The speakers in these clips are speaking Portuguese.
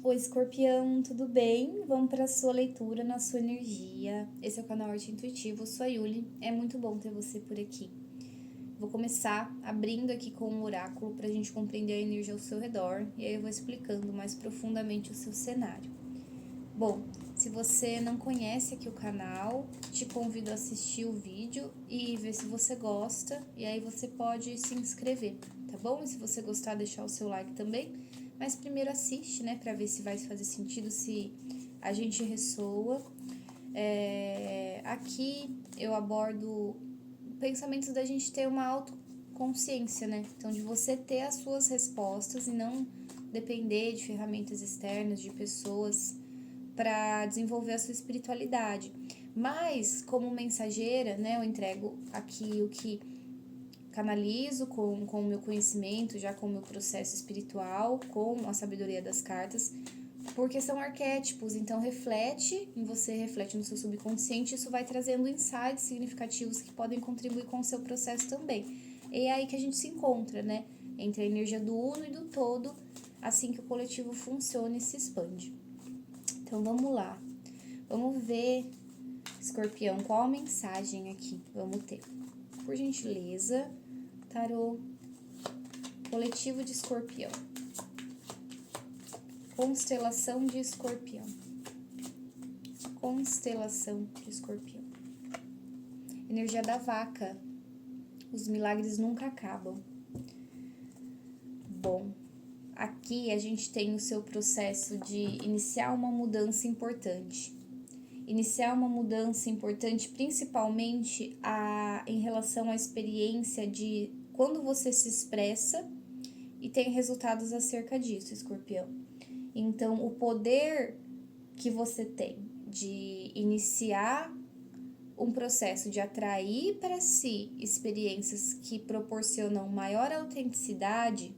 Oi, Escorpião, tudo bem? Vamos para a sua leitura na sua energia. Esse é o canal Arte Intuitivo, eu sou a Yuli. É muito bom ter você por aqui. Vou começar abrindo aqui com um oráculo para a gente compreender a energia ao seu redor e aí eu vou explicando mais profundamente o seu cenário. Bom, se você não conhece aqui o canal, te convido a assistir o vídeo e ver se você gosta, e aí você pode se inscrever, tá bom? E se você gostar, deixar o seu like também. Mas primeiro assiste, né, pra ver se vai fazer sentido, se a gente ressoa. Aqui eu abordo pensamentos da gente ter uma autoconsciência, né? Então, de você ter as suas respostas e não depender de ferramentas externas, de pessoas, para desenvolver a sua espiritualidade. Mas, como mensageira, né, eu entrego aqui o que canalizo com o meu conhecimento, já com o meu processo espiritual, com a sabedoria das cartas, porque são arquétipos, então reflete em você, reflete no seu subconsciente, isso vai trazendo insights significativos que podem contribuir com o seu processo também. E é aí que a gente se encontra, né, entre a energia do uno e do todo, assim que o coletivo funciona e se expande. Então vamos lá, vamos ver, Escorpião, qual a mensagem aqui vamos ter? Por gentileza, tarô coletivo de Escorpião, constelação de Escorpião, constelação de Escorpião, energia da vaca, os milagres nunca acabam. Bom, aqui a gente tem o seu processo de iniciar uma mudança importante. Iniciar uma mudança importante, principalmente em relação à experiência de quando você se expressa e tem resultados acerca disso, Escorpião. Então, o poder que você tem de iniciar um processo de atrair para si experiências que proporcionam maior autenticidade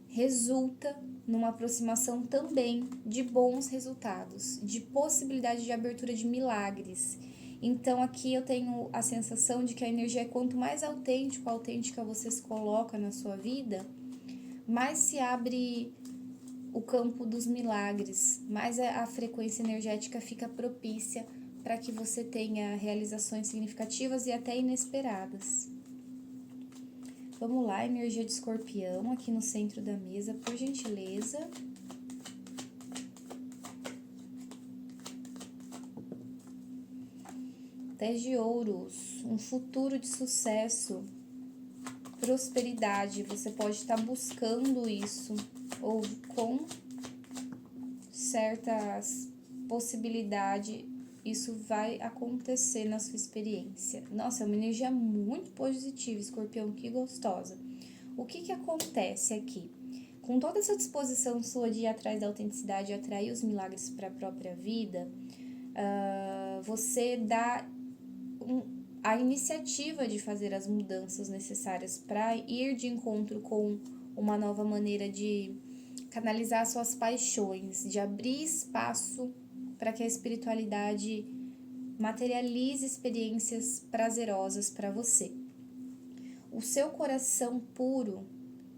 resulta numa aproximação também de bons resultados, de possibilidade de abertura de milagres. Então aqui eu tenho a sensação de que a energia, quanto mais autêntica você se coloca na sua vida, mais se abre o campo dos milagres, mais a frequência energética fica propícia para que você tenha realizações significativas e até inesperadas. Vamos lá, energia de Escorpião aqui no centro da mesa, por gentileza. Dez de ouros, um futuro de sucesso, prosperidade. Você pode estar buscando isso, ou com certas possibilidades, isso vai acontecer na sua experiência. Nossa, é uma energia muito positiva, Escorpião, que gostosa. O que acontece aqui? Com toda essa disposição sua de ir atrás da autenticidade e atrair os milagres para a própria vida, você dá a iniciativa de fazer as mudanças necessárias para ir de encontro com uma nova maneira de canalizar suas paixões, de abrir espaço para que a espiritualidade materialize experiências prazerosas para você. O seu coração puro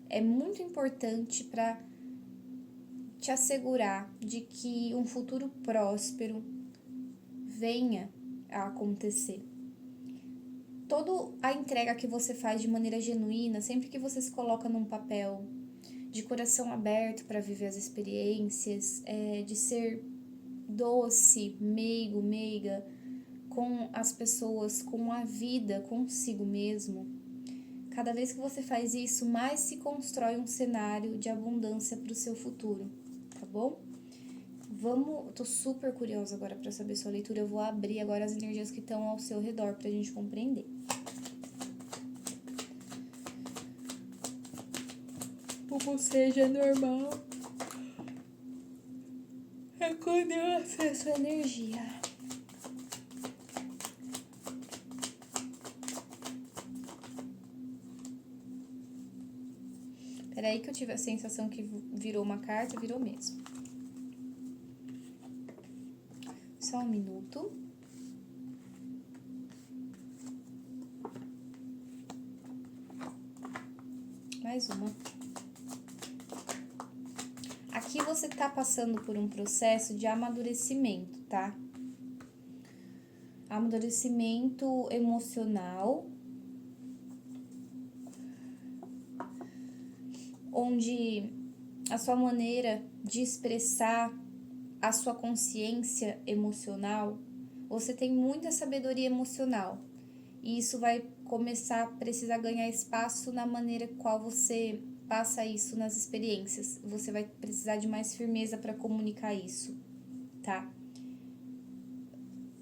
é muito importante para te assegurar de que um futuro próspero venha a acontecer. Toda a entrega que você faz de maneira genuína, sempre que você se coloca num papel de coração aberto para viver as experiências, de ser doce, meiga com as pessoas, com a vida, consigo mesmo. Cada vez que você faz isso, mais se constrói um cenário de abundância para o seu futuro, tá bom? Tô super curiosa agora para saber sua leitura. Eu vou abrir agora as energias que estão ao seu redor pra gente compreender. Como seja normal. É quando eu acesso a energia. Peraí que eu tive a sensação que virou uma carta, virou mesmo. Só um minuto. Mais uma. Aqui você tá passando por um processo de amadurecimento, tá? Amadurecimento emocional, onde a sua maneira de expressar a sua consciência emocional, você tem muita sabedoria emocional. E isso vai começar a precisar ganhar espaço na maneira qual você passa isso nas experiências. Você vai precisar de mais firmeza para comunicar isso, tá?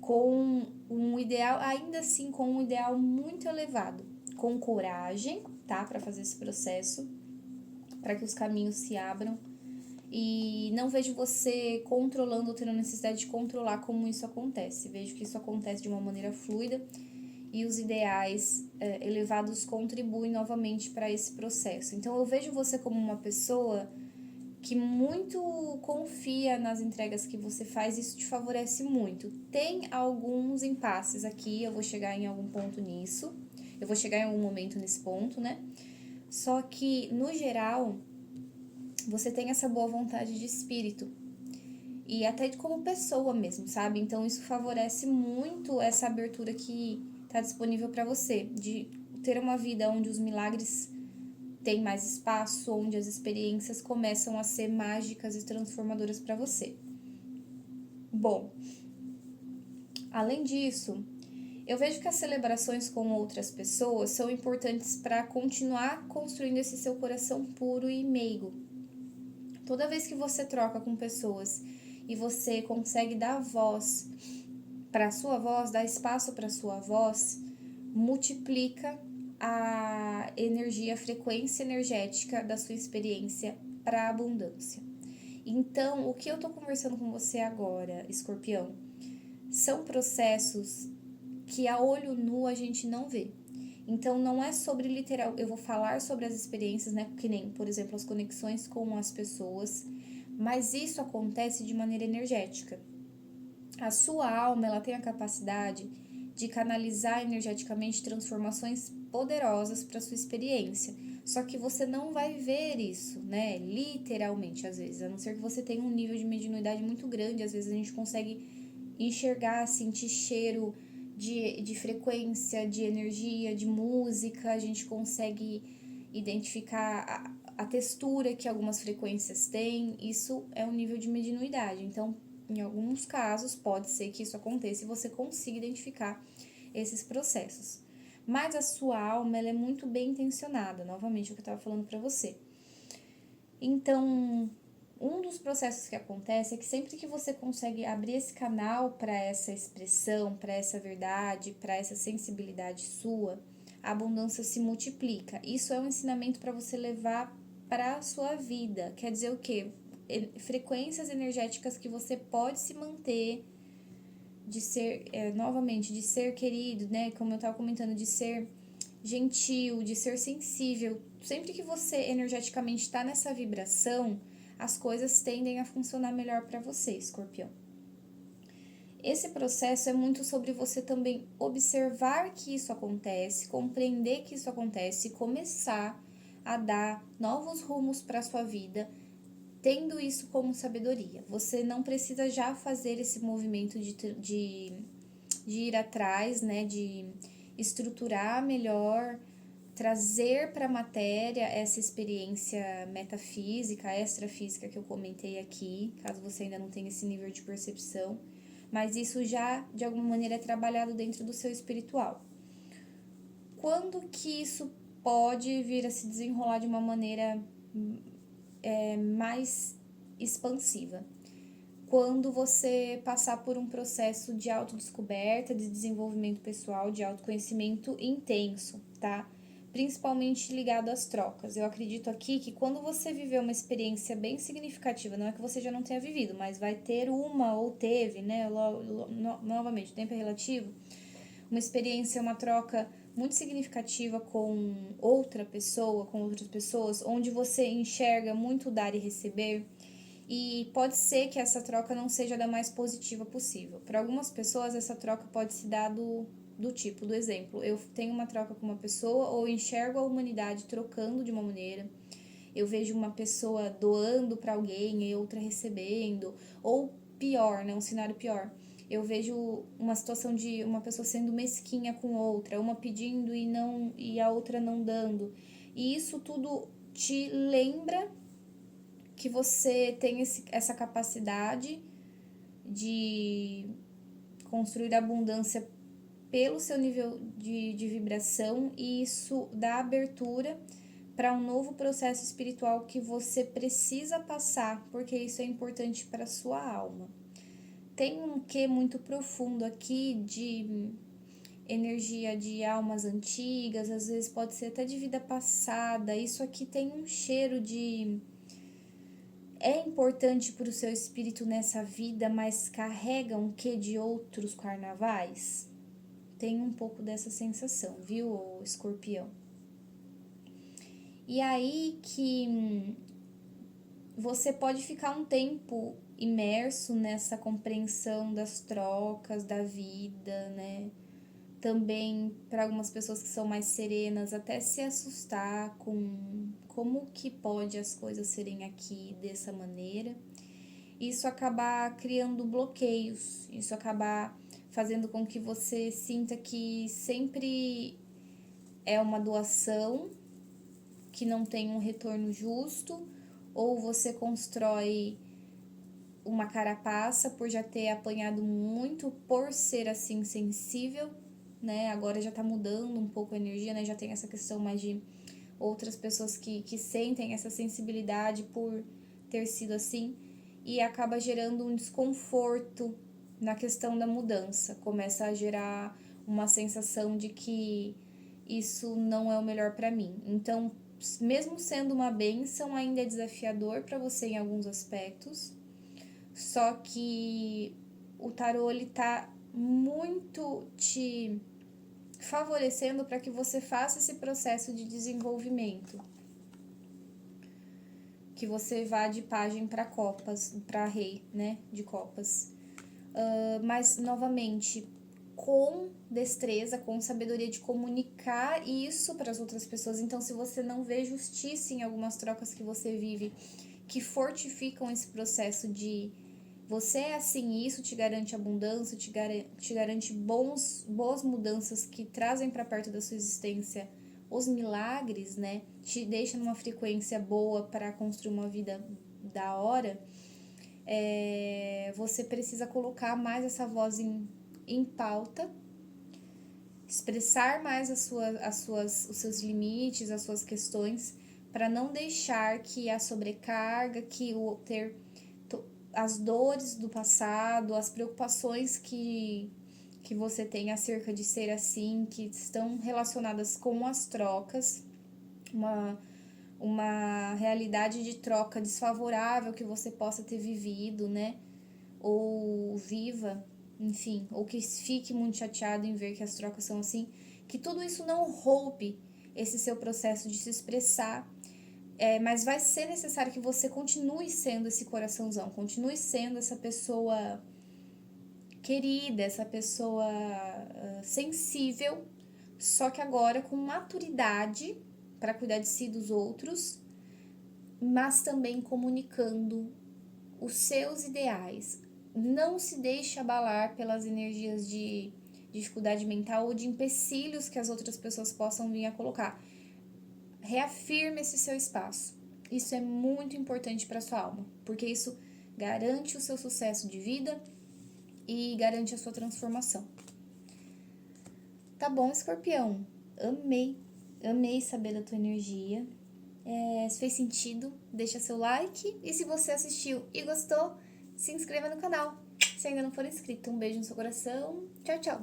Com um ideal, ainda assim, com um ideal muito elevado, com coragem, tá? Para fazer esse processo, para que os caminhos se abram. E não vejo você controlando ou tendo necessidade de controlar como isso acontece. Vejo que isso acontece de uma maneira fluida e os ideais elevados contribuem novamente para esse processo. Então, eu vejo você como uma pessoa que muito confia nas entregas que você faz, isso te favorece muito. Tem alguns impasses aqui, eu vou chegar em algum ponto nisso, eu vou chegar em algum momento nesse ponto, né? Só que, no geral, você tem essa boa vontade de espírito e até de como pessoa mesmo, sabe? Então, isso favorece muito essa abertura que está disponível para você, de ter uma vida onde os milagres têm mais espaço, onde as experiências começam a ser mágicas e transformadoras para você. Bom, além disso, eu vejo que as celebrações com outras pessoas são importantes para continuar construindo esse seu coração puro e meigo. Toda vez que você troca com pessoas e você consegue dar voz para a sua voz, dar espaço para a sua voz, multiplica a energia, a frequência energética da sua experiência para a abundância. Então, o que eu tô conversando com você agora, Escorpião, são processos que a olho nu a gente não vê. Então, não é sobre literal, eu vou falar sobre as experiências, né, que nem, por exemplo, as conexões com as pessoas, mas isso acontece de maneira energética. A sua alma, ela tem a capacidade de canalizar energeticamente transformações poderosas para sua experiência. Só que você não vai ver isso, né? Literalmente, às vezes. A não ser que você tenha um nível de mediunidade muito grande. Às vezes a gente consegue enxergar, sentir cheiro de frequência, de energia, de música. A gente consegue identificar a textura que algumas frequências têm. Isso é um nível de mediunidade. Então, em alguns casos, pode ser que isso aconteça e você consiga identificar esses processos. Mas a sua alma, ela é muito bem intencionada, novamente, o que eu estava falando para você. Então, um dos processos que acontece é que sempre que você consegue abrir esse canal para essa expressão, para essa verdade, para essa sensibilidade sua, a abundância se multiplica. Isso é um ensinamento para você levar para a sua vida. Quer dizer o quê? Frequências energéticas que você pode se manter, de ser, novamente, de ser querido, né? Como eu estava comentando, de ser gentil, de ser sensível. Sempre que você energeticamente está nessa vibração, as coisas tendem a funcionar melhor para você, Escorpião. Esse processo é muito sobre você também observar que isso acontece, compreender que isso acontece e começar a dar novos rumos para a sua vida, tendo isso como sabedoria. Você não precisa já fazer esse movimento de ir atrás, né, de estruturar melhor, trazer para a matéria essa experiência metafísica, extrafísica que eu comentei aqui, caso você ainda não tenha esse nível de percepção, mas isso já, de alguma maneira, é trabalhado dentro do seu espiritual. Quando que isso pode vir a se desenrolar de uma maneira mais expansiva? Quando você passar por um processo de autodescoberta, de desenvolvimento pessoal, de autoconhecimento intenso, tá? Principalmente ligado às trocas. Eu acredito aqui que quando você viver uma experiência bem significativa, não é que você já não tenha vivido, mas vai ter uma ou teve, né? Novamente, o tempo é relativo. Uma experiência, uma troca muito significativa com outra pessoa, com outras pessoas, onde você enxerga muito dar e receber. E pode ser que essa troca não seja da mais positiva possível. Para algumas pessoas, essa troca pode se dar do tipo, do exemplo. Eu tenho uma troca com uma pessoa ou enxergo a humanidade trocando de uma maneira. eu vejo uma pessoa doando para alguém e outra recebendo, ou pior, né, um cenário pior. Eu vejo uma situação de uma pessoa sendo mesquinha com outra, uma pedindo e a outra não dando. E isso tudo te lembra que você tem essa capacidade de construir abundância pelo seu nível de vibração, e isso dá abertura para um novo processo espiritual que você precisa passar, porque isso é importante para a sua alma. Tem um quê muito profundo aqui de energia de almas antigas, às vezes pode ser até de vida passada. Isso aqui tem um cheiro de... É importante para o seu espírito nessa vida, mas carrega um quê de outros carnavais? Tem um pouco dessa sensação, viu, Escorpião? E aí que você pode ficar um tempo imerso nessa compreensão das trocas da vida, né? Também para algumas pessoas que são mais serenas, até se assustar com como que pode as coisas serem aqui dessa maneira. Isso acabar criando bloqueios, isso acabar fazendo com que você sinta que sempre é uma doação, que não tem um retorno justo, ou você constrói uma carapaça por já ter apanhado muito, por ser assim sensível, né? Agora já tá mudando um pouco a energia, né? Já tem essa questão mais de outras pessoas que sentem essa sensibilidade por ter sido assim, e acaba gerando um desconforto na questão da mudança. Começa a gerar uma sensação de que isso não é o melhor para mim. Então, mesmo sendo uma bênção, ainda é desafiador para você em alguns aspectos. Só que o tarô, ele tá muito te favorecendo para que você faça esse processo de desenvolvimento, que você vá de pajem para copas, para rei, né, de copas. Mas, novamente, com destreza, com sabedoria de comunicar isso para as outras pessoas. Então, se você não vê justiça em algumas trocas que você vive, que fortificam esse processo de você é assim, isso te garante abundância, te garante boas mudanças que trazem para perto da sua existência os milagres, né? Te deixa numa frequência boa para construir uma vida da hora. Você precisa colocar mais essa voz em pauta, expressar mais os seus limites, as suas questões, para não deixar que a sobrecarga, que o ter as dores do passado, as preocupações que você tem acerca de ser assim, que estão relacionadas com as trocas, uma realidade de troca desfavorável que você possa ter vivido, né? Ou viva, enfim, ou que fique muito chateado em ver que as trocas são assim, que tudo isso não roube esse seu processo de se expressar. Mas vai ser necessário que você continue sendo esse coraçãozão, continue sendo essa pessoa querida, essa pessoa sensível, só que agora com maturidade para cuidar de si e dos outros, mas também comunicando os seus ideais. Não se deixe abalar pelas energias de dificuldade mental ou de empecilhos que as outras pessoas possam vir a colocar. Reafirme esse seu espaço. Isso é muito importante para sua alma, porque isso garante o seu sucesso de vida e garante a sua transformação. Tá bom, Escorpião? Amei saber da tua energia. Se fez sentido, deixa seu like. E se você assistiu e gostou, se inscreva no canal. Se ainda não for inscrito, um beijo no seu coração. Tchau, tchau.